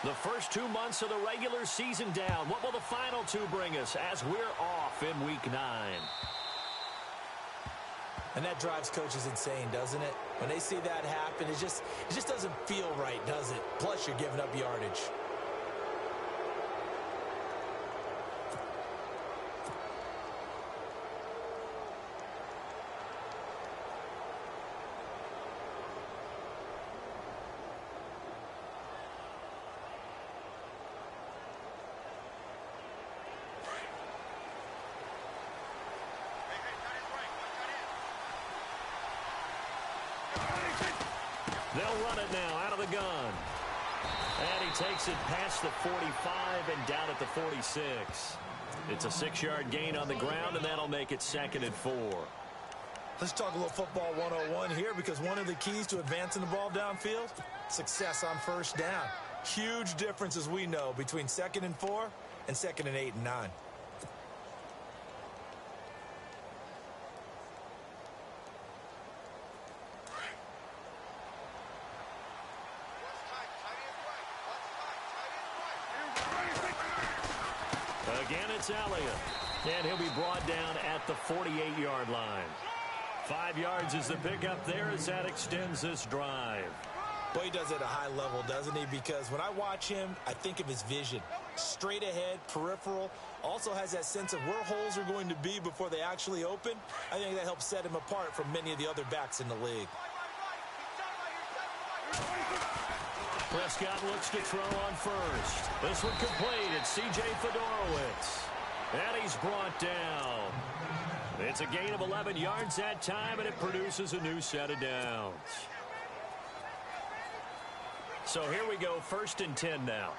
The first 2 months of the regular season down. What will the final two bring us as we're off in Week 9? And that drives coaches insane, doesn't it? When they see that happen, it just doesn't feel right, does it? Plus, you're giving up yardage. They'll run it now out of the gun. And he takes it past the 45 and down at the 46. It's a 6-yard gain on the ground, and that'll make it 2nd and 4. Let's talk a little football 101 here, because one of the keys to advancing the ball downfield, success on first down. Huge difference, as we know, between 2nd and 4 and 2nd and 8 and 9. Again, it's Elliott. And he'll be brought down at the 48-yard line. 5 yards is the pickup there as that extends this drive. Well, he does it at a high level, doesn't he? Because when I watch him, I think of his vision. Straight ahead, peripheral. Also has that sense of where holes are going to be before they actually open. I think that helps set him apart from many of the other backs in the league. Prescott looks to throw on first. This one complete. It's C.J. Fedorowicz. And he's brought down. It's a gain of 11 yards that time, and it produces a new set of downs. So here we go, 1st and 10 now.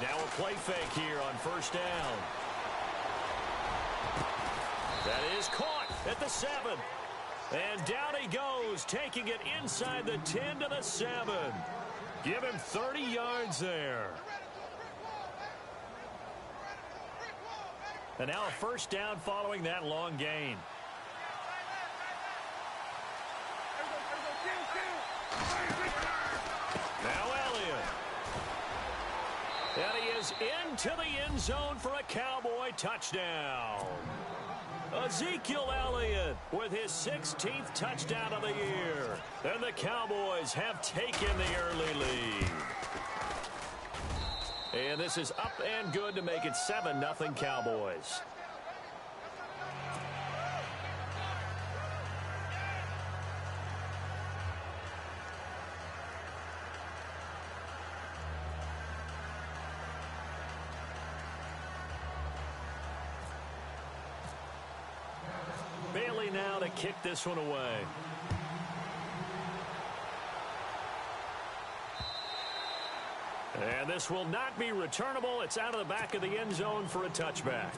Now a play fake here on 1st down. That is caught at the 7. And down he goes, taking it inside the 10 to the 7. Give him 30 yards there. And now a 1st down following that long gain. Now Elliott. And he is into the end zone for a Cowboy touchdown. Ezekiel Elliott with his 16th touchdown of the year. And the Cowboys have taken the early lead. And this is up and good to make it 7-0 Cowboys. Bailey now to kick this one away. And this will not be returnable. It's out of the back of the end zone for a touchback.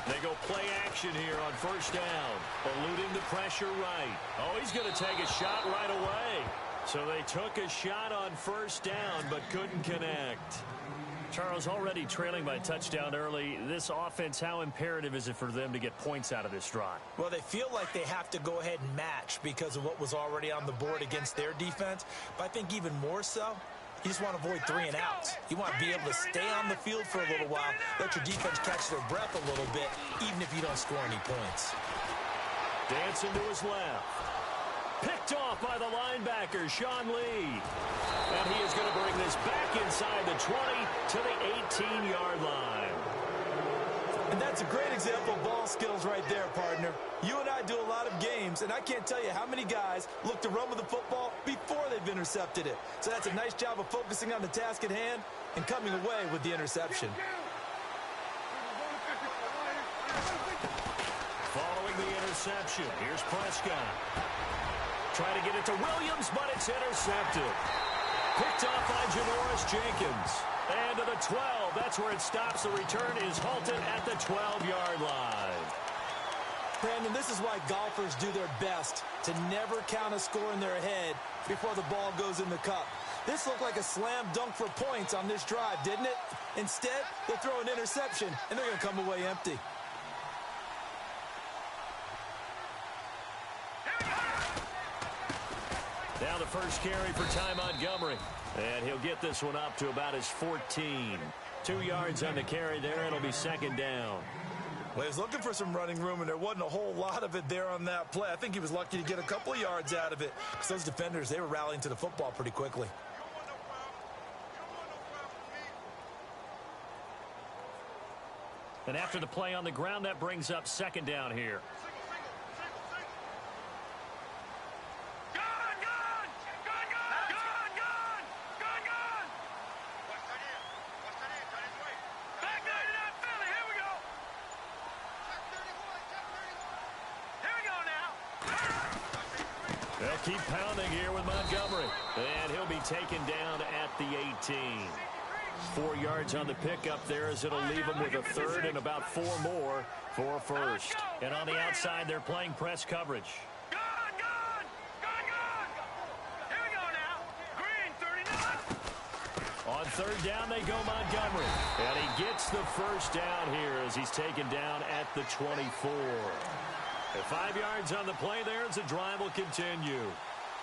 They go play action here on 1st down. Eluding the pressure right. Oh, he's going to take a shot right away. So they took a shot on 1st down but couldn't connect. Charles, already trailing by touchdown early. This offense, how imperative is it for them to get points out of this drive? Well, they feel like they have to go ahead and match because of what was already on the board against their defense. But I think even more so, you just want to avoid 3 and outs. You want to be able to stay on the field for a little while, let your defense catch their breath a little bit, even if you don't score any points. Dancing to his left. Picked off by the linebacker, Sean Lee. And he is going to bring this back inside the 20 to the 18-yard line. And that's a great example of ball skills right there, partner. You and I do a lot of games, and I can't tell you how many guys look to run with the football before they've intercepted it. So that's a nice job of focusing on the task at hand and coming away with the interception. Following the reception. Here's Prescott. Trying to get it to Williams, but it's intercepted. Picked off by Janoris Jenkins. And to the 12. That's where it stops. The return is halted at the 12-yard line. Brandon, this is why golfers do their best to never count a score in their head before the ball goes in the cup. This looked like a slam dunk for points on this drive, didn't it? Instead, they'll throw an interception, and they're going to come away empty. Now the first carry for Ty Montgomery. And he'll get this one up to about his 14. 2 yards on the carry there. It'll be second down. Well, he was looking for some running room, and there wasn't a whole lot of it there on that play. I think he was lucky to get a couple of yards out of it. Because those defenders, they were rallying to the football pretty quickly. And after the play on the ground, that brings up second down here. They'll keep pounding here with Montgomery. And he'll be taken down at the 18. 4 yards on the pickup there as it'll leave him with a third and about 4 more for first. And on the outside, they're playing press coverage. On third down, they go Montgomery. And he gets the first down here as he's taken down at the 24. At 5 yards on the play there as the drive will continue.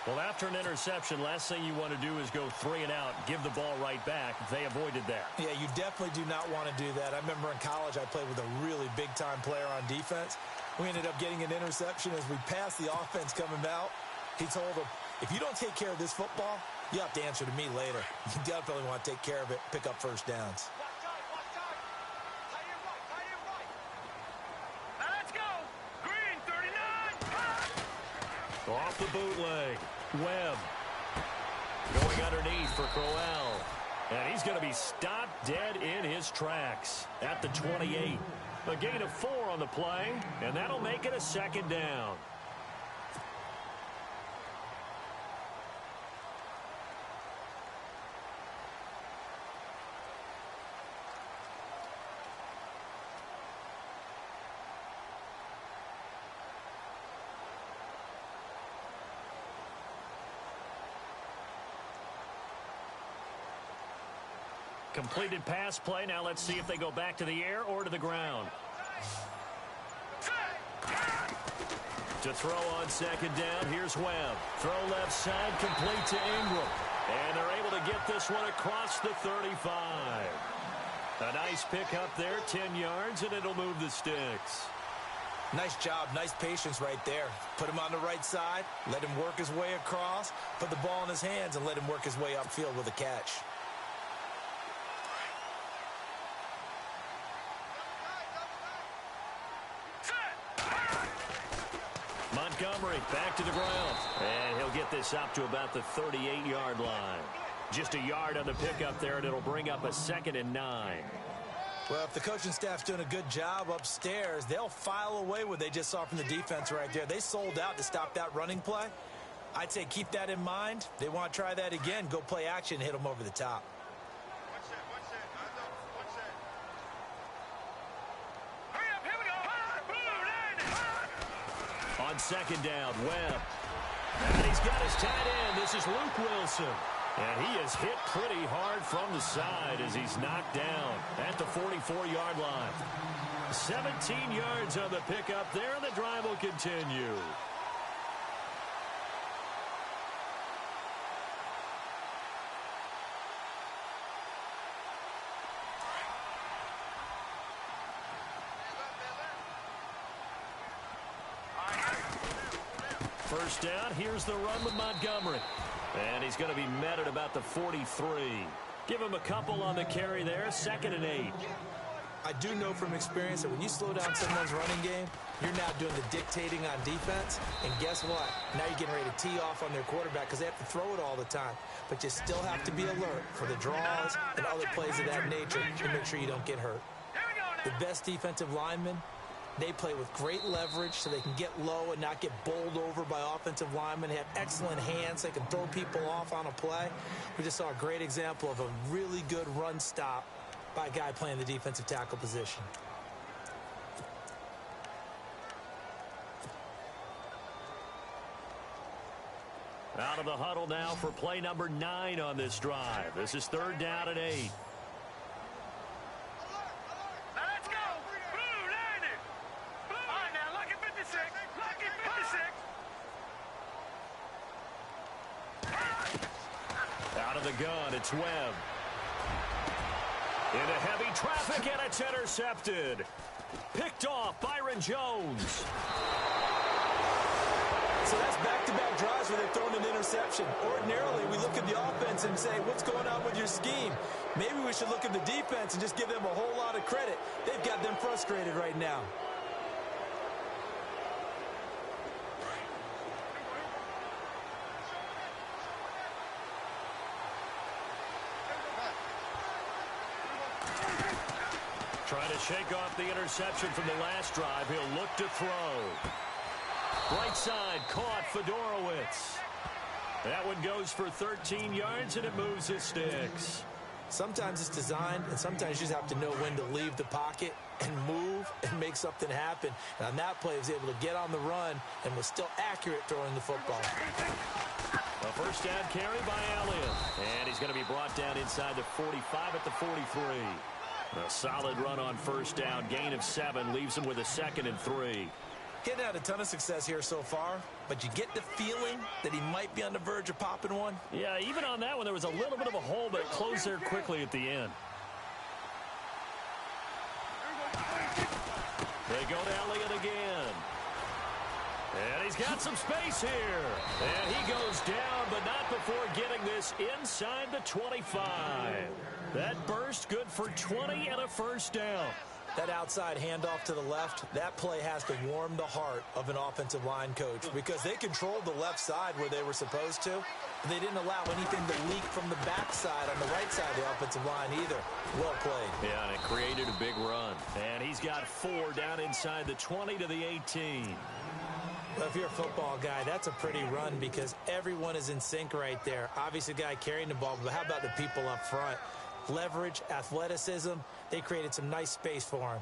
Well, after an interception, last thing you want to do is go 3 and out, give the ball right back. They avoided that. Yeah, you definitely do not want to do that. I remember in college I played with a really big-time player on defense. We ended up getting an interception as we passed the offense coming out. He told him, if you don't take care of this football, you have to answer to me later. You definitely want to take care of it, pick up first downs. Off the bootleg. Webb going underneath for Crowell. And he's going to be stopped dead in his tracks at the 28. A gain of 4 on the play, and that'll make it a second down. Completed pass play. Now let's see if they go back to the air or to the ground. To throw on second down, here's Webb. Throw left side, complete to Ingram. And they're able to get this one across the 35. A nice pick up there, 10 yards, and it'll move the sticks. Nice job, nice patience right there. Put him on the right side, let him work his way across, put the ball in his hands, and let him work his way upfield with a catch. Montgomery back to the ground. And he'll get this up to about the 38-yard line. Just a yard on the pickup there, and it'll bring up a 2nd and 9. Well, if the coaching staff's doing a good job upstairs, they'll file away what they just saw from the defense right there. They sold out to stop that running play. I'd say keep that in mind. They want to try that again. Go play action, hit them over the top. On second down, Webb. And he's got his tight end. This is Luke Wilson. And he is hit pretty hard from the side as he's knocked down at the 44-yard line. 17 yards on the pickup there, and the drive will continue. First down, here's the run with Montgomery. And he's going to be met at about the 43. Give him a couple on the carry there, 2nd and 8. I do know from experience that when you slow down someone's running game, you're now doing the dictating on defense. And guess what? Now you're getting ready to tee off on their quarterback because they have to throw it all the time. But you still have to be alert for the draws and other plays of that nature to make sure you don't get hurt. The best defensive linemen They play with great leverage so they can get low and not get bowled over by offensive linemen. They have excellent hands. They can throw people off on a play. We just saw a great example of a really good run stop by a guy playing the defensive tackle position. Out of the huddle now for play number 9 on this drive. This is 3rd down and 8. Let's go! Blue, line it! Blue. All right, now, lucky 56. Lucky 56. Out of the gun, it's Webb. Into heavy traffic, and it's intercepted. Picked off, Byron Jones. So that's back-to-back drives where they've thrown an interception. Ordinarily, we look at the offense and say, what's going on with your scheme? Maybe we should look at the defense and just give them a whole lot of credit. They've got them frustrated right now. Trying to shake off the interception from the last drive. He'll look to throw. Right side, caught Fedorowicz. That one goes for 13 yards, and it moves his sticks. Sometimes it's designed, and sometimes you just have to know when to leave the pocket and move and make something happen. And on that play, he was able to get on the run and was still accurate throwing the football. A first down carry by Elliott. And he's going to be brought down inside the 45 at the 43. A solid run on first down. Gain of 7 leaves him with a 2nd and 3. Getting had a ton of success here so far, but you get the feeling that he might be on the verge of popping one. Yeah, even on that one, there was a little bit of a hole, but it closed there quickly at the end. They go to Elliott again. And he's got some space here. And he goes down, but not before getting this inside the 25. That burst good for 20 and a first down. That outside handoff to the left, that play has to warm the heart of an offensive line coach because they controlled the left side where they were supposed to. And they didn't allow anything to leak from the backside on the right side of the offensive line either. Well played. Yeah, and it created a big run. And he's got 4 down inside the 20 to the 18. Well, if you're a football guy, that's a pretty run because everyone is in sync right there. Obviously, the guy carrying the ball, but how about the people up front? Leverage, athleticism, they created some nice space for him.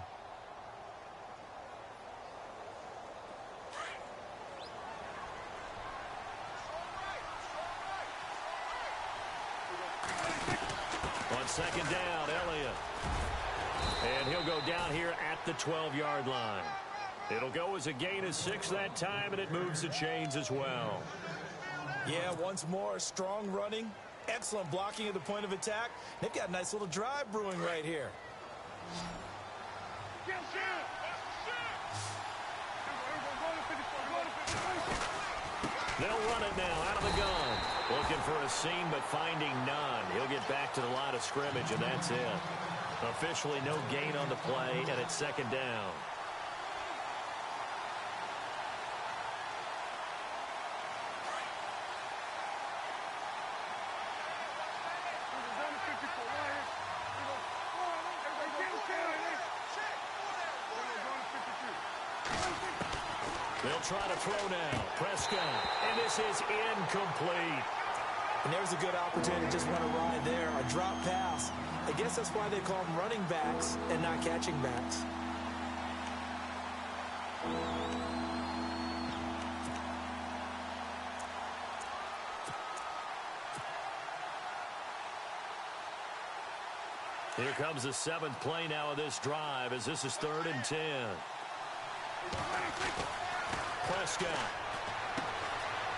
On second down, Elliott. And he'll go down here at the 12-yard line. It'll go as a gain of 6 that time, and it moves the chains as well. Yeah, once more, strong running. Excellent blocking at the point of attack. They've got a nice little drive brewing right here. They'll run it now out of the gun. Looking for a seam, but finding none. He'll get back to the line of scrimmage, and that's it. Officially no gain on the play, and it's second down. They'll try to throw now. Prescott. And this is incomplete. And there's a good opportunity to just run a ride there. A drop pass. I guess that's why they call them running backs and not catching backs. Here comes the 7th play now of this drive as this is 3rd and 10. Prescott.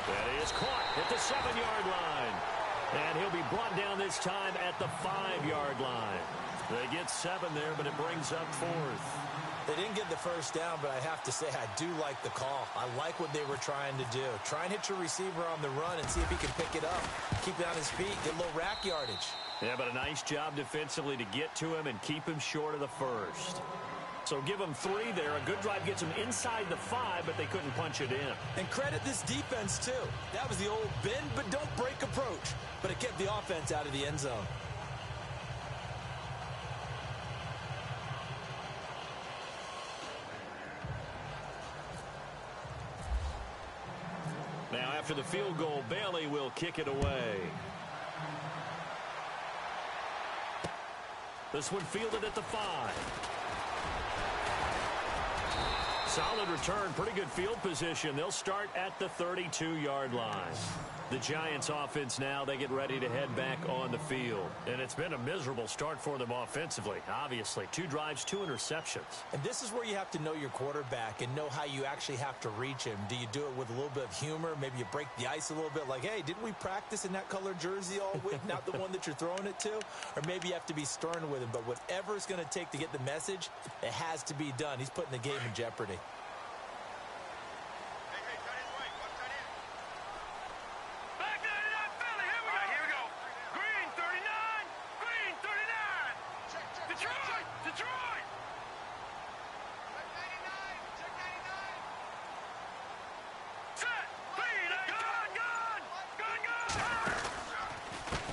That is caught at the 7-yard line. And he'll be brought down this time at the 5-yard line. They get 7 there, but it brings up 4th. They didn't get the first down, but I have to say I do like the call. I like what they were trying to do. Try and hit your receiver on the run and see if he can pick it up. Keep it on his feet, get a little rack yardage. Yeah, but a nice job defensively to get to him and keep him short of the first. So give them 3 there. A good drive gets them inside the 5, but they couldn't punch it in. And credit this defense, too. That was the old bend but don't break approach. But it kept the offense out of the end zone. after the field goal, Bailey will kick it away. This one fielded at the 5. Solid return, pretty good field position. They'll start at the 32-yard line. The Giants offense now, they get ready to head back on the field. And it's been a miserable start for them offensively, obviously. 2 drives, 2 interceptions. And this is where you have to know your quarterback and know how you actually have to reach him. Do you do it with a little bit of humor? Maybe you break the ice a little bit like, hey, didn't we practice in that colored jersey all week? Not the one that you're throwing it to? Or maybe you have to be stern with him. But whatever it's going to take to get the message, it has to be done. He's putting the game in jeopardy.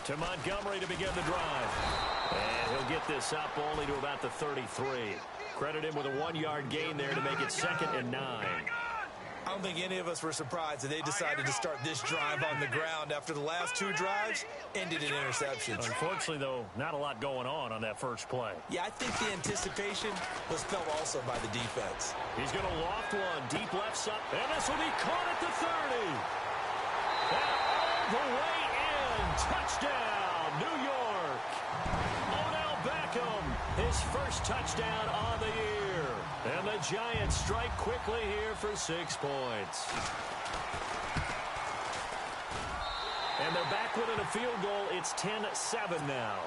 To Montgomery to begin the drive. And he'll get this up only to about the 33. Credit him with a 1-yard gain there to make it 2nd and 9. I don't think any of us were surprised that they decided to start this drive on the ground after the last 2 drives ended in interceptions. Unfortunately, though, not a lot going on that first play. Yeah, I think the anticipation was felt also by the defense. He's going to loft one, deep left side, and this will be caught at the 30. And all the way in, touchdown, New York. Odell Beckham, his first touchdown on the year. And the Giants strike quickly here for 6 points. And they're back within a field goal. It's 10-7 now.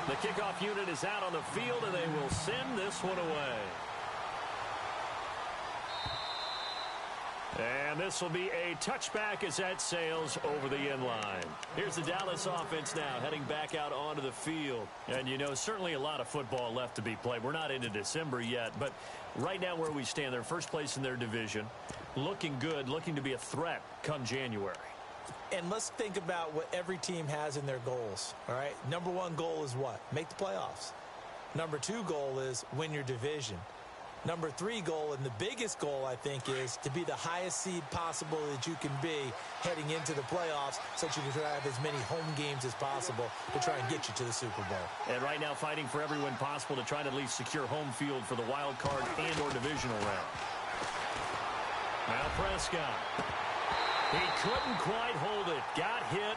The kickoff unit is out on the field, and they will send this one away. And this will be a touchback as that sails over the end line. Here's the Dallas offense now heading back out onto the field. And, you know, certainly a lot of football left to be played. We're not into December yet, but right now where we stand, they're first place in their division. Looking good, looking to be a threat come January. And let's think about what every team has in their goals, all right? Number 1 goal is what? Make the playoffs. Number 2 goal is win your division. Number 3 goal, and the biggest goal, I think, is to be the highest seed possible that you can be heading into the playoffs so that you can have as many home games as possible to try and get you to the Super Bowl. And right now fighting for every win possible to try to at least secure home field for the wild card and or divisional round. Now Prescott. He couldn't quite hold it. Got hit.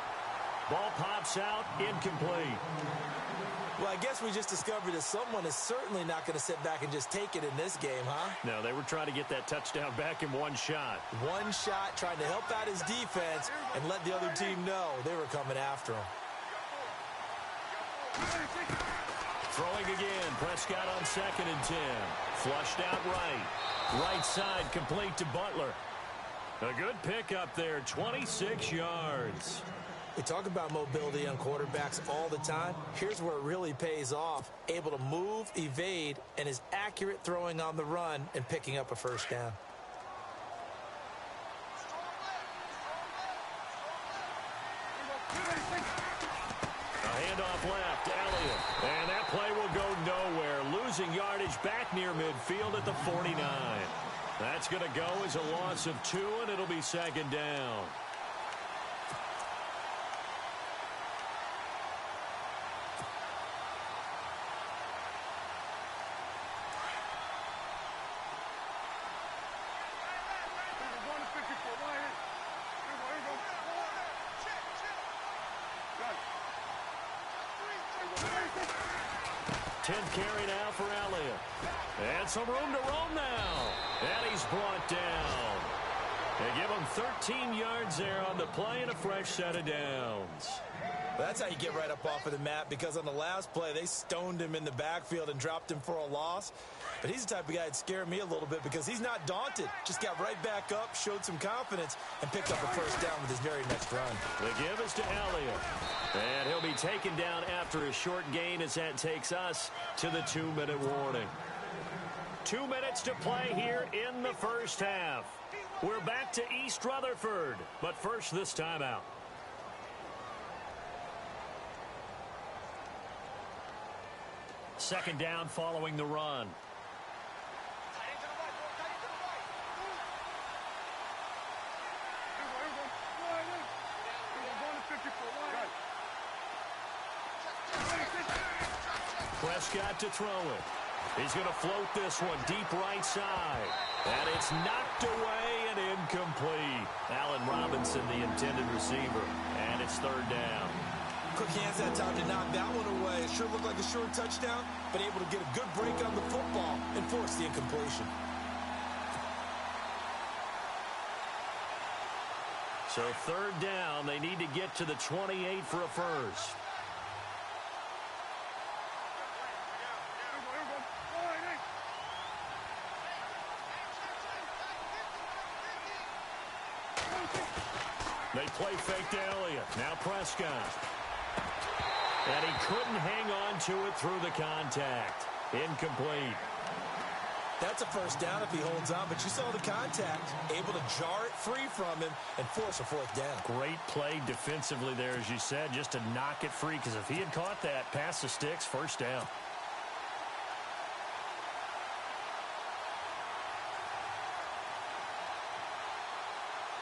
Ball pops out. Incomplete. Well, I guess we just discovered that someone is certainly not going to sit back and just take it in this game, huh? No, they were trying to get that touchdown back in one shot. One shot, trying to help out his defense and let the other team know they were coming after him. Throwing again. Prescott on 2nd and 10. Flushed out right. Right side complete to Butler. A good pickup there, 26 yards. We talk about mobility on quarterbacks all the time. Here's where it really pays off. Able to move, evade, and is accurate throwing on the run and picking up a first down. A handoff left, Elliott. And that play will go nowhere. Losing yardage back near midfield at the 49. That's going to go as a loss of 2, and it'll be 2nd down. Carry now for Elliott. And some room to roam now. And he's brought down. They give him 13 yards there on the play and a fresh set of downs. Well, that's how you get right up off of the mat, because on the last play, they stoned him in the backfield and dropped him for a loss. But he's the type of guy that scared me a little bit because he's not daunted. Just got right back up, showed some confidence, and picked up a first down with his very next run. The give is to Elliott. And he'll be taken down after a short gain as that takes us to the 2-minute warning. 2 minutes to play here in the first half. We're back to East Rutherford, but first this timeout. Second down following the run. Prescott to throw it. He's going to float this one deep right side. And it's knocked away and incomplete. Allen Robinson, the intended receiver. And it's third down. Quick hands that time to knock that one away. It sure looked like a short touchdown, but able to get a good break on the football and force the incompletion. So third down, they need to get to the 28 for a first. They play fake to Elliott. Now Prescott. And he couldn't hang on to it through the contact. Incomplete. That's a first down if he holds on, but you saw the contact. Able to jar it free from him and force a fourth down. Great play defensively there, as you said, just to knock it free, because if he had caught that, past the sticks, first down.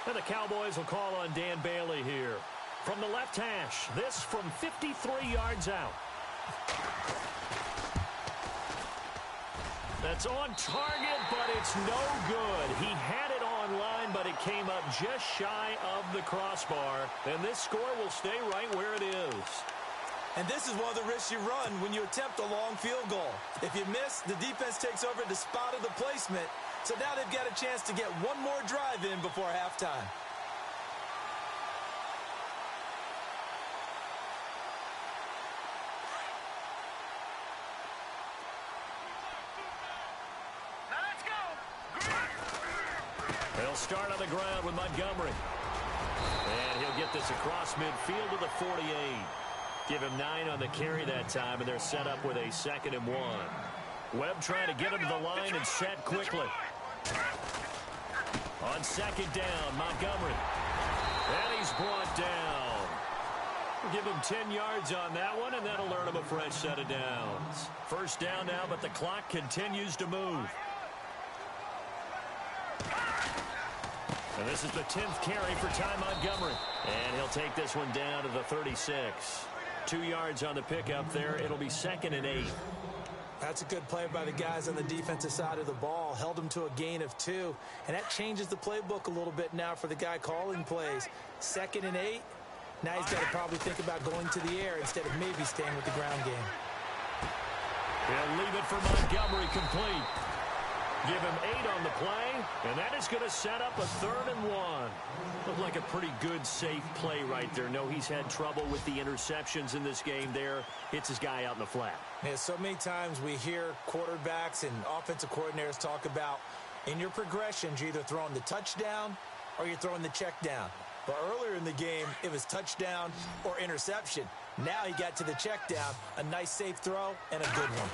And the Cowboys will call on Dan Bailey here. From the left hash, this from 53 yards out. That's on target, but it's no good. He had it on line, but it came up just shy of the crossbar. And this score will stay right where it is. And this is one of the risks you run when you attempt a long field goal. If you miss, the defense takes over the spot of the placement. So now they've got a chance to get one more drive in before halftime. Now let's go. They'll start on the ground with Montgomery. And he'll get this across midfield to the 48. Give him 9 on the carry that time, and they're set up with a 2nd and 1. Webb trying to get him to the line and set quickly. On 2nd down, Montgomery. And he's brought down. We'll give him 10 yards on that one, and that'll earn him a fresh set of downs. First down now, but the clock continues to move. And this is the 10th carry for Ty Montgomery. And he'll take this one down to the 36. 2 yards on the pickup there. It'll be 2nd and 8. That's a good play by the guys on the defensive side of the ball. Held them to a gain of 2. And that changes the playbook a little bit now for the guy calling plays. 2nd and 8. Now he's got to probably think about going to the air instead of maybe staying with the ground game. He'll leave it for Montgomery complete. Give him 8 on the play, and that is going to set up a 3rd and 1. Looked like a pretty good, safe play right there. No, he's had trouble with the interceptions in this game there. Hits his guy out in the flat. Yeah, so many times we hear quarterbacks and offensive coordinators talk about in your progressions, you're either throwing the touchdown or you're throwing the check down. But earlier in the game, it was touchdown or interception. Now he got to the check down, a nice safe throw, and a good one.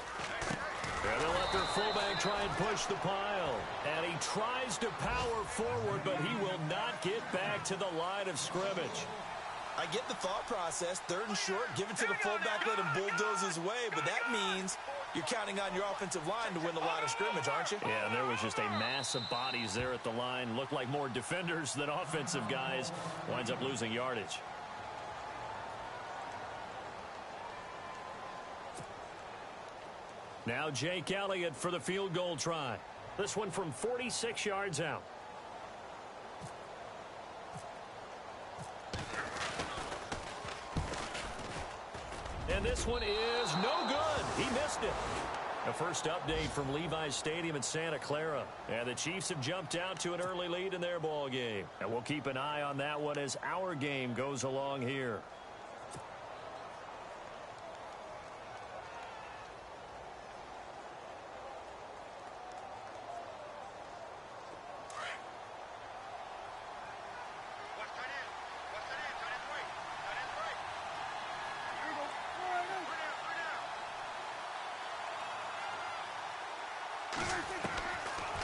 And they'll let their fullback try and push the pile. And he tries to power forward, but he will not get back to the line of scrimmage. I get the thought process. 3rd and short, give it to the fullback, let him bulldoze his way. But that means you're counting on your offensive line to win the line of scrimmage, aren't you? Yeah, there was just a mass of bodies there at the line. Looked like more defenders than offensive guys. Winds up losing yardage. Now Jake Elliott for the field goal try. This one from 46 yards out. And this one is no good. He missed it. A first update from Levi's Stadium in Santa Clara. And the Chiefs have jumped out to an early lead in their ball game. And we'll keep an eye on that one as our game goes along here.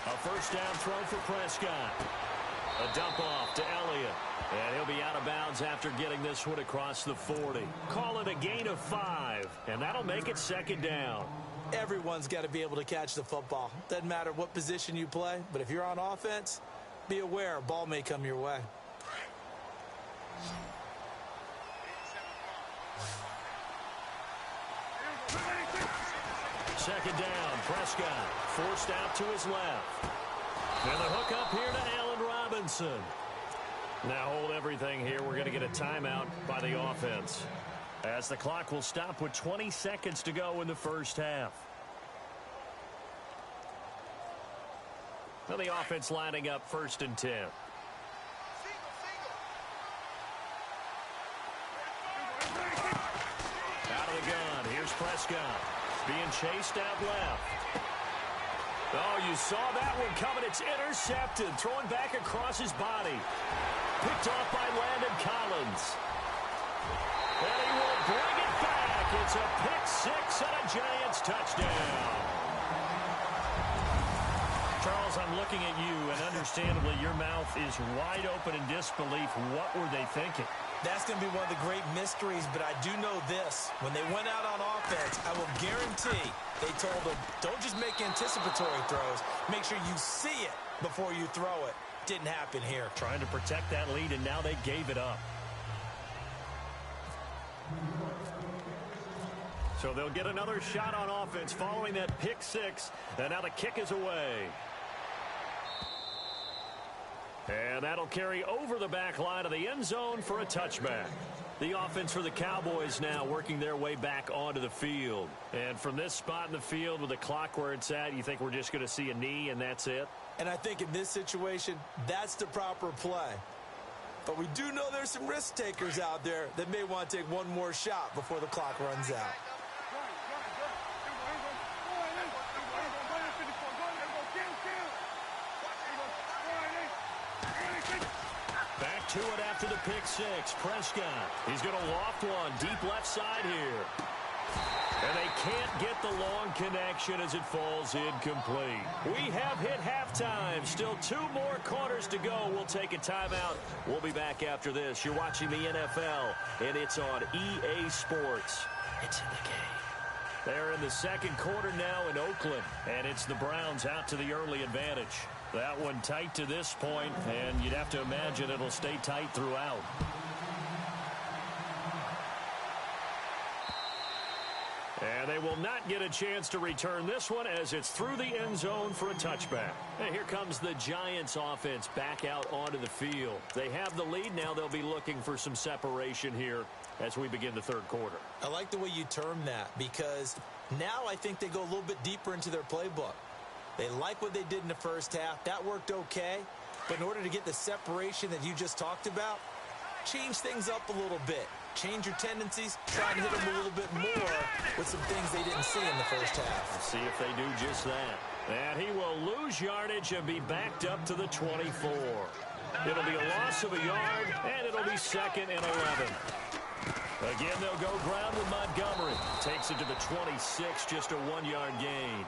A first down throw for Prescott. A dump off to Elliott. And he'll be out of bounds after getting this one across the 40. Call it a gain of 5. And that'll make it 2nd down. Everyone's got to be able to catch the football. Doesn't matter what position you play, but if you're on offense, be aware a ball may come your way. Second down, Prescott forced out to his left. And the hook up here to Allen Robinson. Now hold everything here. We're going to get a timeout by the offense, as the clock will stop with 20 seconds to go in the first half. Now the offense lining up 1st and 10. Out of the gun. Here's Prescott being chased out left. Oh, you saw that one coming. It's intercepted. Throwing back across his body. Picked off by Landon Collins. And he will bring it back. It's a pick six and a Giants touchdown. Charles, I'm looking at you, and understandably your mouth is wide open in disbelief. What were they thinking? That's going to be one of the great mysteries, but I do know this. When they went out on offense, I will guarantee they told them, don't just make anticipatory throws. Make sure you see it before you throw it. Didn't happen here. Trying to protect that lead, and now they gave it up. So they'll get another shot on offense following that pick six, and now the kick is away. And that'll carry over the back line of the end zone for a touchback. The offense for the Cowboys now working their way back onto the field. And from this spot in the field with the clock where it's at, you think we're just going to see a knee and that's it? And I think in this situation, that's the proper play. But we do know there's some risk takers out there that may want to take one more shot before the clock runs out. Back to it after the pick six. Prescott, he's going to loft one deep left side here. And they can't get the long connection as it falls incomplete. We have hit halftime. Still 2 more quarters to go. We'll take a timeout. We'll be back after this. You're watching the NFL, and it's on EA Sports. It's in the game. They're in the second quarter now in Oakland, and it's the Browns out to the early advantage. That one tight to this point, and you'd have to imagine it'll stay tight throughout. And they will not get a chance to return this one as it's through the end zone for a touchback. And here comes the Giants offense back out onto the field. They have the lead. Now they'll be looking for some separation here as we begin the third quarter. I like the way you term that, because now I think they go a little bit deeper into their playbook. They like what they did in the first half. That worked okay. But in order to get the separation that you just talked about, change things up a little bit. Change your tendencies, try and hit them a little bit more with some things they didn't see in the first half. Let's see if they do just that. And he will lose yardage and be backed up to the 24. It'll be a loss of a yard, and it'll be 2nd and 11. Again, they'll go ground with Montgomery. Takes it to the 26, just a 1-yard gain.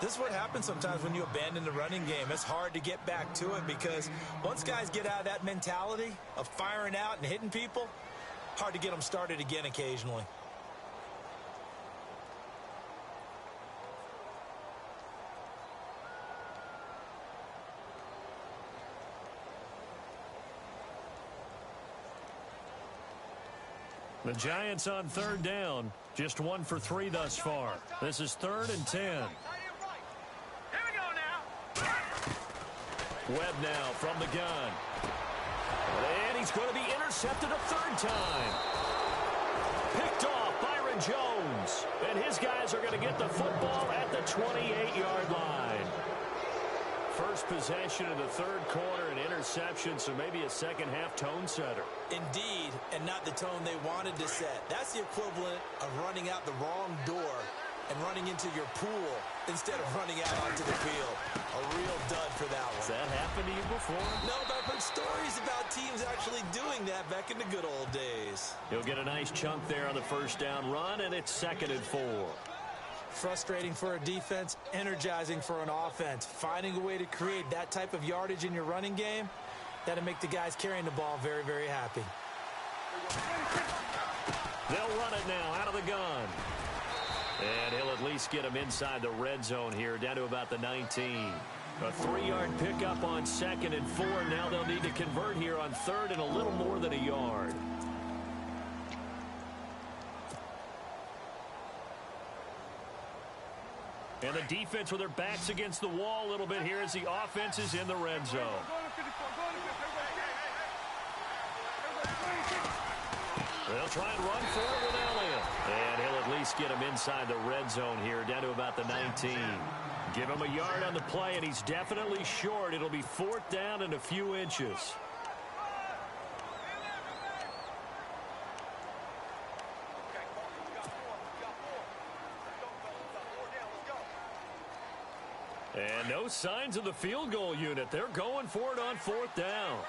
This is what happens sometimes when you abandon the running game. It's hard to get back to it because once guys get out of that mentality of firing out and hitting people, hard to get them started again occasionally. The Giants on 3rd down. Just 1 for 3 thus far. This is 3rd and 10. Here we go now. Webb now from the gun. And he's going to be intercepted a 3rd time. Picked off Byron Jones. And his guys are going to get the football at the 28-yard line. First possession of the 3rd quarter, an interception, so maybe a second-half tone setter. Indeed, and not the tone they wanted to set. That's the equivalent of running out the wrong door and running into your pool instead of running out onto the field. A real dud for that one. Has that happened to you before? No, but I've heard stories about teams actually doing that back in the good old days. He'll get a nice chunk there on the 1st down run, and it's 2nd and 4. Frustrating for a defense, energizing for an offense. Finding a way to create that type of yardage in your running game, that'll make the guys carrying the ball very, very happy. They'll run it now out of the gun. And he'll at least get him inside the red zone here, down to about the 19. A 3-yard pickup on 2nd and 4. Now they'll need to convert here on 3rd and a little more than a yard. And the defense with their backs against the wall a little bit here as the offense is in the red zone. They'll try and run for it with Elliott. And he'll at least get him inside the red zone here, down to about the 19. Give him a yard on the play, and he's definitely short. It'll be 4th down and a few inches. And no signs of the field goal unit. They're going for it on 4th down.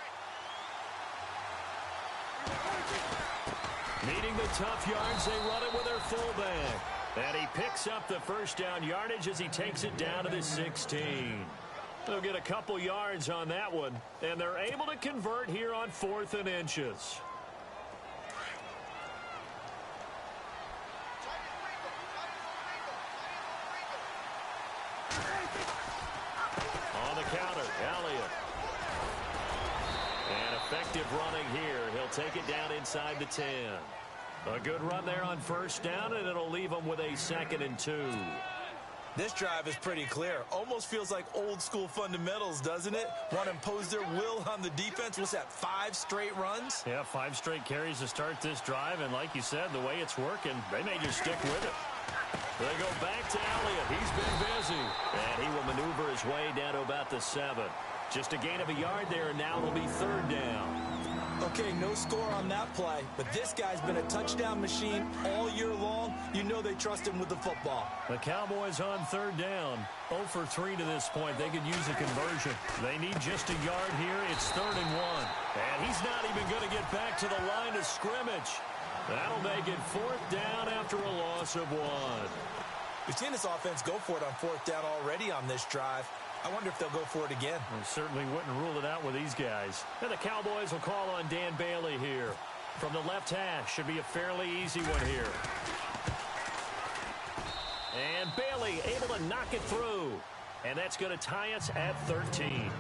Needing the tough yards, they run it with their fullback. And he picks up the first down yardage as he takes it down to the 16. They'll get a couple yards on that one, and they're able to convert here on 4th and inches. On the counter, Elliott. And effective running here. He'll take it down inside the 10. A good run there on 1st down, and it'll leave them with a 2nd and 2. This drive is pretty clear. Almost feels like old school fundamentals, doesn't it? Want to impose their will on the defense. What's that, 5 straight runs? Yeah, 5 straight carries to start this drive, and like you said, the way it's working, they may just stick with it. They go back to Elliott. He's been busy. And he will maneuver his way down to about the 7. Just a gain of a yard there, and now it'll be 3rd down. Okay, no score on that play, but this guy's been a touchdown machine all year long. You know they trust him with the football. The Cowboys on 3rd down. 0 for 3 to this point. They could use a conversion. They need just a yard here. It's 3rd and 1. And he's not even going to get back to the line of scrimmage. That'll make it 4th down after a loss of 1. We've seen this offense go for it on 4th down already on this drive. I wonder if they'll go for it again. We certainly wouldn't rule it out with these guys. And the Cowboys will call on Dan Bailey here. From the left hash, should be a fairly easy one here. And Bailey able to knock it through. And that's going to tie us at 13.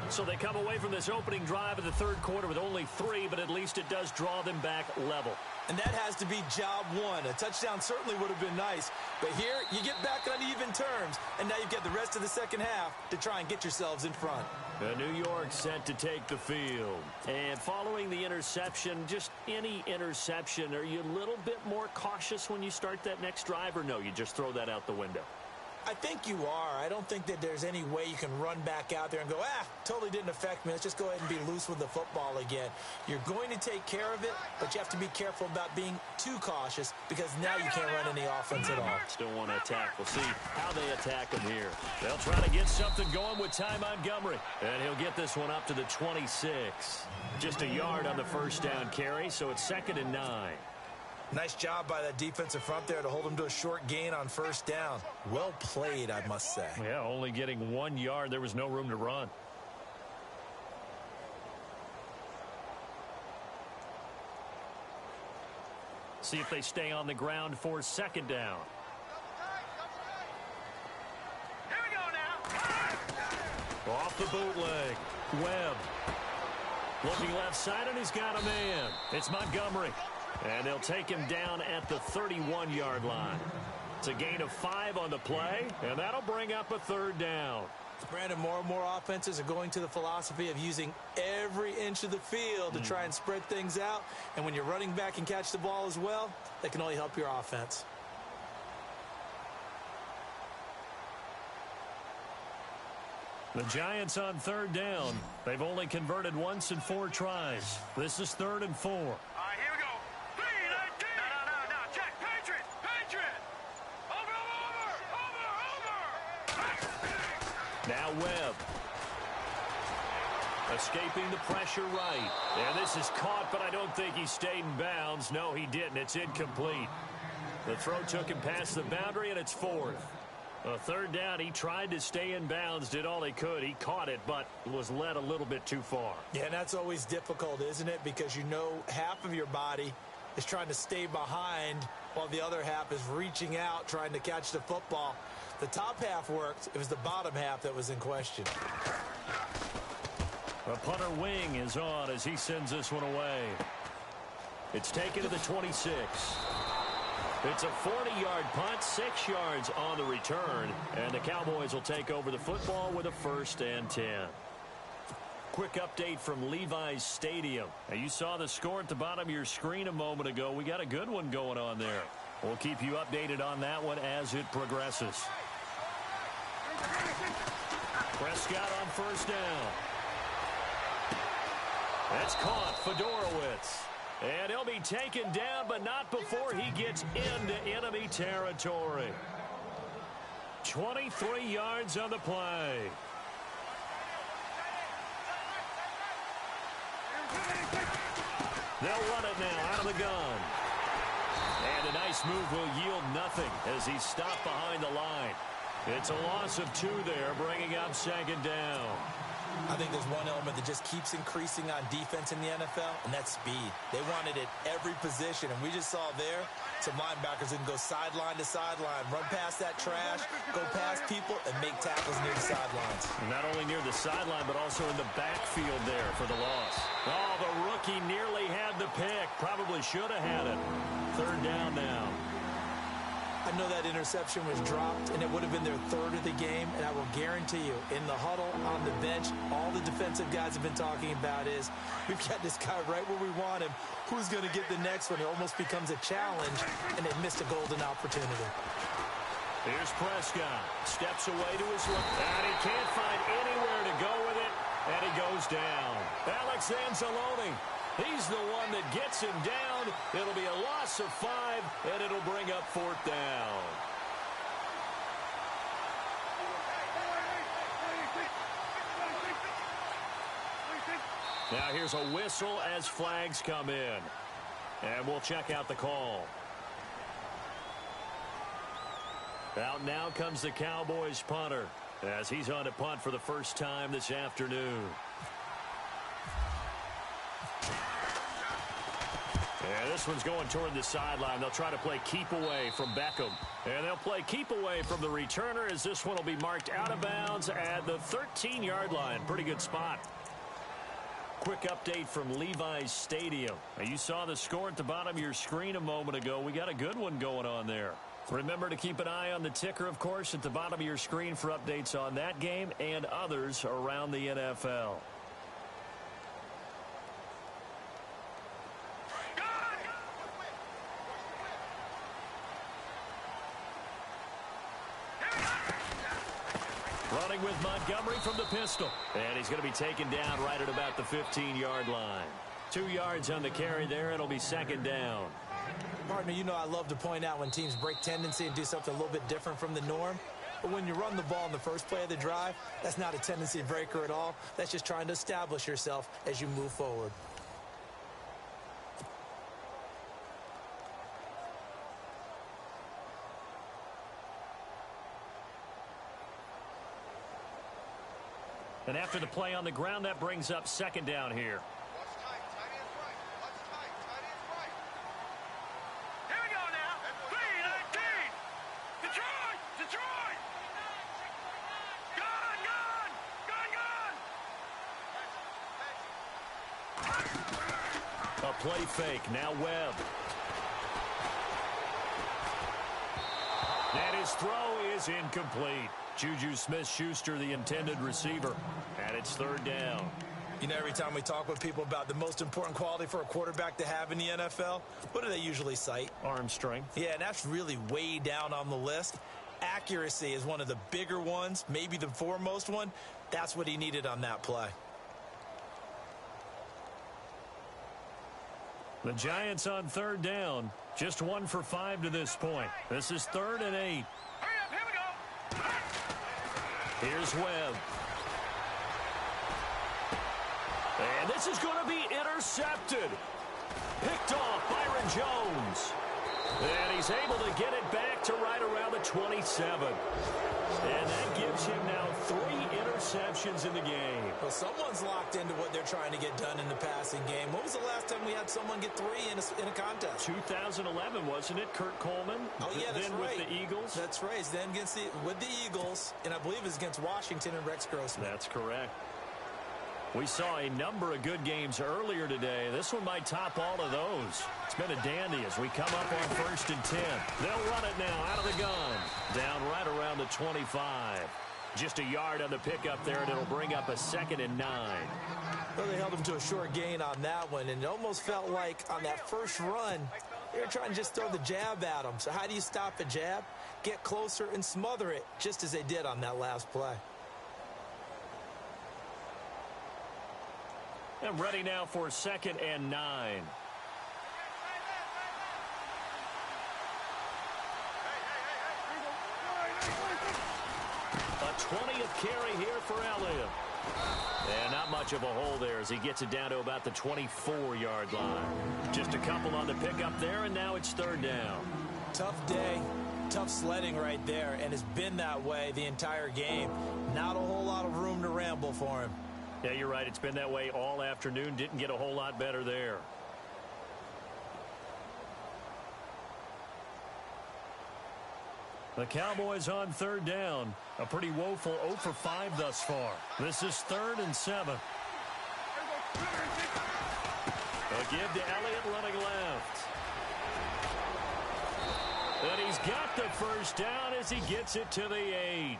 So they come away from this opening drive of the 3rd quarter with only 3, but at least it does draw them back level. And that has to be job 1. A touchdown certainly would have been nice. But here, you get back on even terms. And now you've got the rest of the second half to try and get yourselves in front. New York set to take the field. And following the interception, just any interception, are you a little bit more cautious when you start that next drive? Or no, you just throw that out the window? I think you are. I don't think that there's any way you can run back out there and go, totally didn't affect me. Let's just go ahead and be loose with the football again. You're going to take care of it, but you have to be careful about being too cautious because now you can't run any offense at all. Still want to attack. We'll see how they attack him here. They'll try to get something going with Ty Montgomery. And he'll get this one up to the 26. Just a yard on the 1st down carry, so it's 2nd and 9. Nice job by that defensive front there to hold him to a short gain on 1st down. Well played, I must say. Yeah, only getting 1 yard. There was no room to run. See if they stay on the ground for 2nd down. Here we go now. Off the bootleg. Webb. Looking left side, and he's got a man. It's Montgomery. And they'll take him down at the 31-yard line. It's a gain of 5 on the play, and that'll bring up a 3rd down. Brandon, more and more offenses are going to the philosophy of using every inch of the field to try and spread things out. And when you're running back and catch the ball as well, that can only help your offense. The Giants on 3rd down. They've only converted once in 4 tries. This is 3rd and 4. All right, here we go. 3-19. No. Check. Patriot. Over. Now Webb. Escaping the pressure right. And this is caught, but I don't think he stayed in bounds. No, he didn't. It's incomplete. The throw took him past the boundary, and it's 4th. A 3rd down, he tried to stay in bounds, did all he could. He caught it, but was led a little bit too far. Yeah, and that's always difficult, isn't it? Because you know half of your body is trying to stay behind while the other half is reaching out, trying to catch the football. The top half worked. It was the bottom half that was in question. The punter wing is on as he sends this one away. It's taken to the 26. It's a 40-yard punt, 6 yards on the return, and the Cowboys will take over the football with a 1st and 10. Quick update from Levi's Stadium. Now, you saw the score at the bottom of your screen a moment ago. We got a good one going on there. We'll keep you updated on that one as it progresses. Prescott on 1st down. That's caught. Fedorowicz. And he'll be taken down, but not before he gets into enemy territory. 23 yards on the play. They'll run it now out of the gun. And a nice move will yield nothing as he's stopped behind the line. It's a loss of 2 there, bringing up 2nd down. I think there's one element that just keeps increasing on defense in the NFL, and that's speed. They want it at every position, and we just saw there some linebackers that can go sideline to sideline, run past that trash, go past people, and make tackles near the sidelines. Not only near the sideline, but also in the backfield there for the loss. Oh, the rookie nearly had the pick. Probably should have had it. 3rd down now. I know that interception was dropped, and it would have been their 3rd of the game, and I will guarantee you, in the huddle, on the bench, all the defensive guys have been talking about is, we've got this guy right where we want him. Who's going to get the next one? It almost becomes a challenge, and they missed a golden opportunity. Here's Prescott. Steps away to his left, and he can't find anywhere to go with it, and he goes down. Alex Anzalone. He's the one that gets him down. It'll be a loss of 5, and it'll bring up 4th down. Now here's a whistle as flags come in. And we'll check out the call. Out now comes the Cowboys punter as he's on to punt for the first time this afternoon. And this one's going toward the sideline. They'll try to play keep away from Beckham. And they'll play keep away from the returner as this one will be marked out of bounds at the 13-yard line. Pretty good spot. Quick update from Levi's Stadium. Now, you saw the score at the bottom of your screen a moment ago. We got a good one going on there. Remember to keep an eye on the ticker, of course, at the bottom of your screen for updates on that game and others around the NFL. Running with Montgomery from the pistol. And he's going to be taken down right at about the 15-yard line. 2 yards on the carry there. It'll be 2nd down. Partner, you know I love to point out when teams break tendency and do something a little bit different from the norm. But when you run the ball in the first play of the drive, that's not a tendency breaker at all. That's just trying to establish yourself as you move forward. And after the play on the ground, that brings up 2nd down here. Here we go now. 3-19. Detroit! Detroit! Gun! A play fake. Now Webb. And his throw is incomplete. Juju Smith-Schuster, the intended receiver. And it's 3rd down. You know, every time we talk with people about the most important quality for a quarterback to have in the NFL, what do they usually cite? Arm strength. Yeah, and that's really way down on the list. Accuracy is one of the bigger ones, maybe the foremost one. That's what he needed on that play. The Giants on 3rd down. Just 1 for 5 to this point. This is 3rd and 8. Hurry up, here we go. Here's Webb. And this is going to be intercepted. Picked off Byron Jones. And he's able to get it back to right around the 27. And that gives him now 3 interceptions in the game. Well, someone's locked into what they're trying to get done in the passing game. When was the last time we had someone get 3 in a contest? 2011, wasn't it? Kurt Coleman. Oh, yeah, that's then right. With the Eagles. That's right. Then with the Eagles, and I believe it was against Washington and Rex Grossman. That's correct. We saw a number of good games earlier today. This one might top all of those. It's been a dandy as we come up on 1st and 10. They'll run it now out of the gun. Down right around the 25. Just a yard on the pickup there, and it'll bring up a 2nd and 9. Well, they held him to a short gain on that one, and it almost felt like on that first run, they were trying to just throw the jab at him. So how do you stop a jab? Get closer and smother it, just as they did on that last play. And ready now for 2nd and 9. A 20th carry here for Elliott. And not much of a hole there as he gets it down to about the 24-yard line. Just a couple on the pickup there, and now it's 3rd down. Tough day, tough sledding right there, and it's been that way the entire game. Not a whole lot of room to ramble for him. Yeah, you're right. It's been that way all afternoon. Didn't get a whole lot better there. The Cowboys on 3rd down. A pretty woeful 0 for 5 thus far. This is 3rd and 7. A give to Elliott running left. And he's got the first down as he gets it to the 8.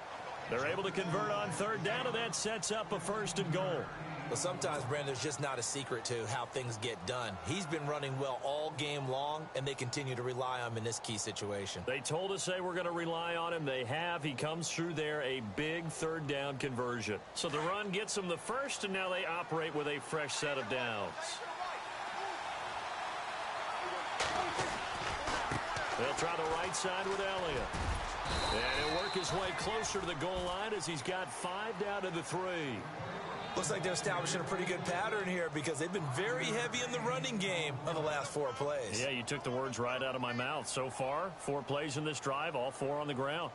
They're able to convert on 3rd down, and that sets up a 1st and goal. Well, sometimes, Brandon, there's just not a secret to how things get done. He's been running well all game long, and they continue to rely on him in this key situation. They told us they were going to rely on him. They have. He comes through there, a big 3rd down conversion. So the run gets them the first, and now they operate with a fresh set of downs. They'll try the right side with Elliott. And he'll work his way closer to the goal line as he's got 5 down to the 3. Looks like they're establishing a pretty good pattern here because they've been very heavy in the running game on the last 4 plays. Yeah, you took the words right out of my mouth. So far, 4 plays in this drive, all 4 on the ground.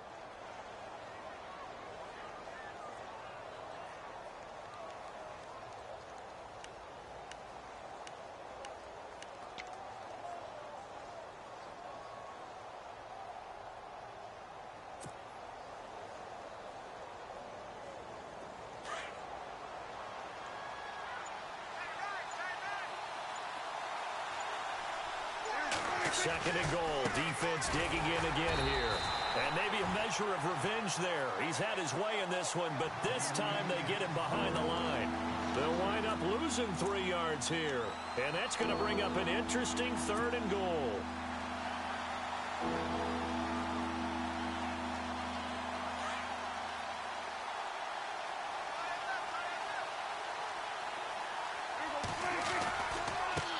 Second and goal. Defense digging in again here. And maybe a measure of revenge there. He's had his way in this one, but this time they get him behind the line. They'll wind up losing 3 yards here. And that's going to bring up an interesting 3rd and goal.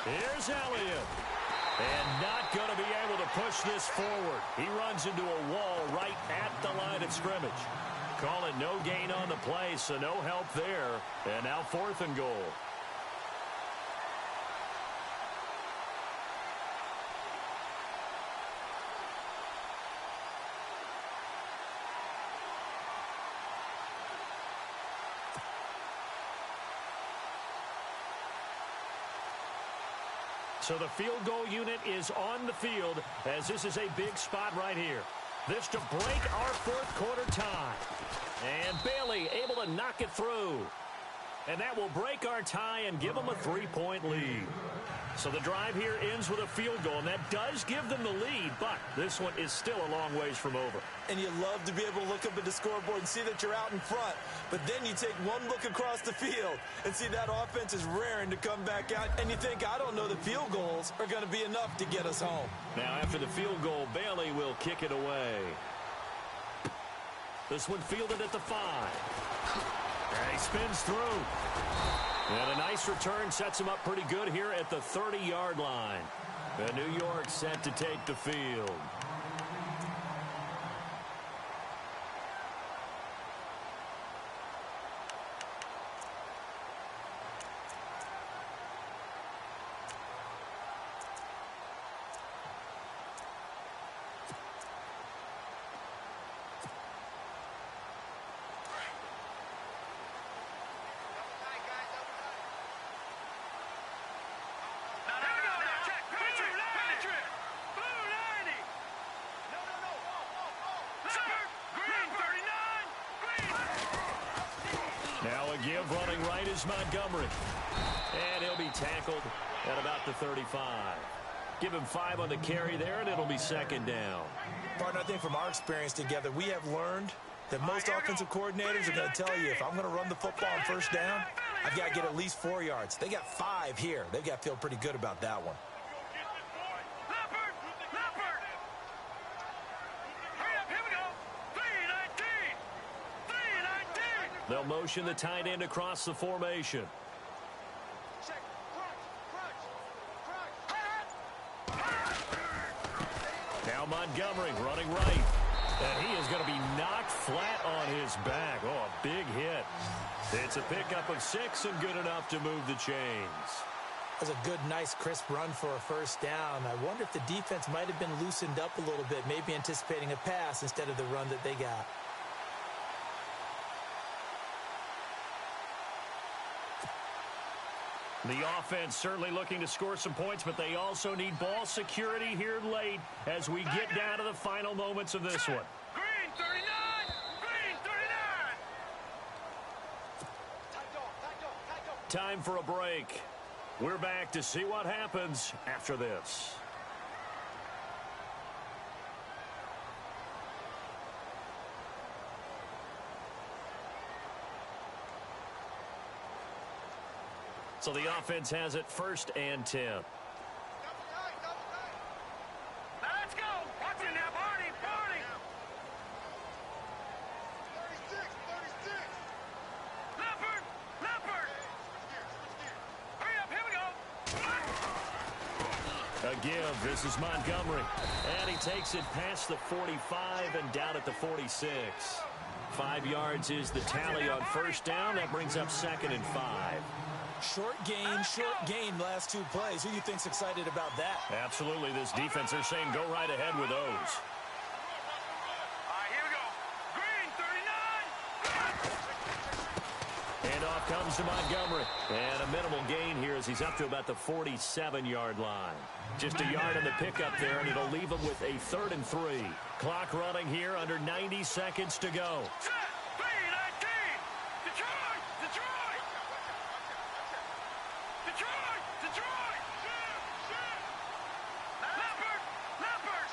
Here's Elliott. And not going to be able to push this forward. He runs into a wall right at the line of scrimmage. Call it no gain on the play, so no help there. And now 4th and goal. So the field goal unit is on the field as this is a big spot right here. This to break our 4th quarter tie. And Bailey able to knock it through. And that will break our tie and give them a 3-point lead. So the drive here ends with a field goal, and that does give them the lead, but this one is still a long ways from over. And you love to be able to look up at the scoreboard and see that you're out in front, but then you take one look across the field and see that offense is raring to come back out, and you think, I don't know, the field goals are going to be enough to get us home. Now after the field goal, Bailey will kick it away. This one fielded at the 5. And he spins through. And a nice return sets him up pretty good here at the 30-yard line. And New York set to take the field. give running right is Montgomery. And he'll be tackled at about the 35. Give him 5 on the carry there, and it'll be second down. Partner, I think from our experience together, we have learned that most offensive coordinators are going to tell you, if I'm going to run the football on first down, I've got to get at least 4 yards. They got 5 here. They've got to feel pretty good about that one. They'll motion the tight end across the formation. Now Montgomery running right. And he is going to be knocked flat on his back. Oh, a big hit. It's a pickup of 6 and good enough to move the chains. That was a good, nice, crisp run for a first down. I wonder if the defense might have been loosened up a little bit, maybe anticipating a pass instead of the run that they got. The offense certainly looking to score some points, but they also need ball security here late as we get down to the final moments of this one. Green 39! Green 39! Time for a break. We're back to see what happens after this. So the offense has it 1st and 10. Let's go! Watch it now, Barney! Barney! 36! Leopard! Leopard! Hurry up, here we go! A give. This is Montgomery. And he takes it past the 45 and down at the 46. 5 yards is the tally on first down. That brings up 2nd and 5. Short gain last 2 plays. Who do you think's excited about that? Absolutely. This defense, they're saying go right ahead with those. All right, here we go. Green 39! And off comes to Montgomery. And a minimal gain here as he's up to about the 47-yard line. Just a yard on the pickup there, and it'll leave him with a 3rd and 3. Clock running here under 90 seconds to go. Set! B-19! Detroit! Detroit! Detroit! Detroit! Leopard! Leopard!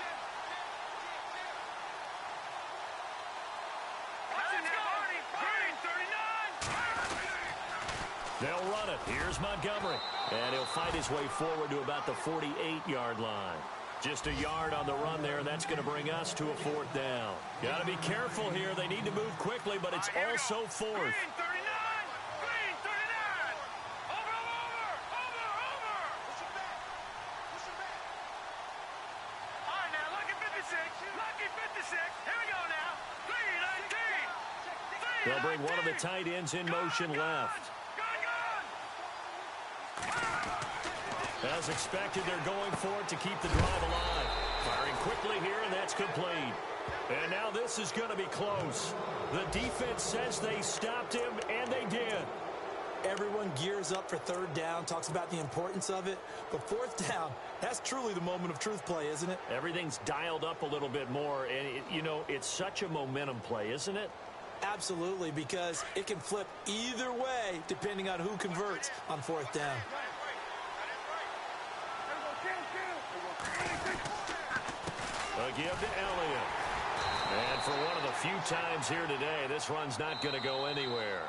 Watch it now, Barney! Green 39! They'll run it. Here's Montgomery. And he'll fight his way forward to about the 48-yard line. Just a yard on the run there, and that's going to bring us to a 4th down. Got to be careful here. They need to move quickly, but it's also 4th. Green 39! Green 39! Over! Push it back! All right, now, lucky 56. Lucky 56. Here we go now. 3-19. They'll bring one of the tight ends in motion left. As expected, they're going for it to keep the drive alive. Firing quickly here, and that's complete. And now this is going to be close. The defense says they stopped him, and they did. Everyone gears up for 3rd down, talks about the importance of it. But 4th down, that's truly the moment of truth play, isn't it? Everything's dialed up a little bit more, and, it's such a momentum play, isn't it? Absolutely, because it can flip either way depending on who converts on 4th down. A give to Elliott. And for one of the few times here today, this run's not going to go anywhere.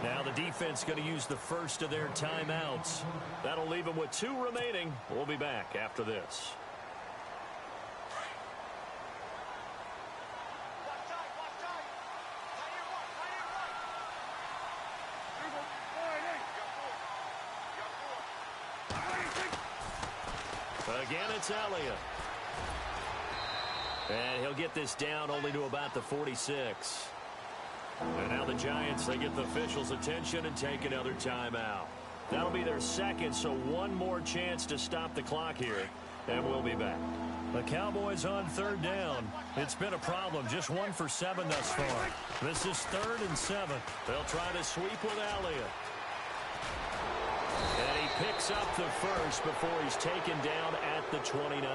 Now the defense going to use the first of their timeouts. That'll leave them with 2 remaining. We'll be back after this. Again, it's Elliott. And he'll get this down only to about the 46. And now the Giants, they get the officials' attention and take another timeout. That'll be their 2nd, so one more chance to stop the clock here. And we'll be back. The Cowboys on 3rd down. It's been a problem. Just 1 for 7 thus far. This is 3rd and 7. They'll try to sweep with Elliott. And he picks up the first before he's taken down at the 29.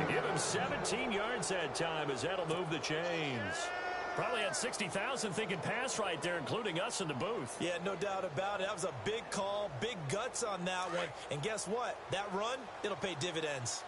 Give him 17 yards that time as that'll move the chains. Probably had 60,000 thinking pass right there, including us in the booth. Yeah, no doubt about it. That was a big call, big guts on that one. And guess what? That run, it'll pay dividends.